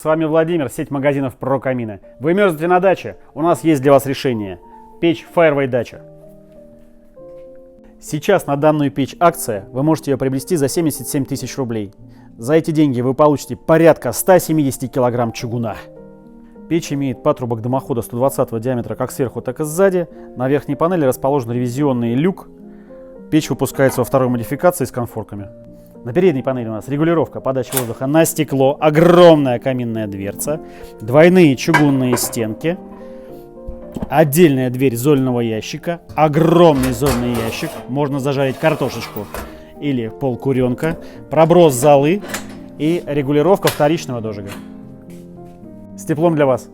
С вами Владимир, сеть магазинов ProKamina. Вы мерзнете на даче? У нас есть для вас решение. Печь Fireway Дача. Сейчас на данную печь акция, вы можете ее приобрести за 77 тысяч рублей. За эти деньги вы получите порядка 170 килограмм чугуна. Печь имеет патрубок дымохода 120 диаметра как сверху, так и сзади. На верхней панели расположен ревизионный люк. Печь выпускается во второй модификации с конфорками. На передней панели у нас регулировка подачи воздуха на стекло, огромная каминная дверца, двойные чугунные стенки, отдельная дверь зольного ящика, огромный зольный ящик, можно зажарить картошечку или полкуренка, проброс золы и регулировка вторичного дожига. С теплом для вас!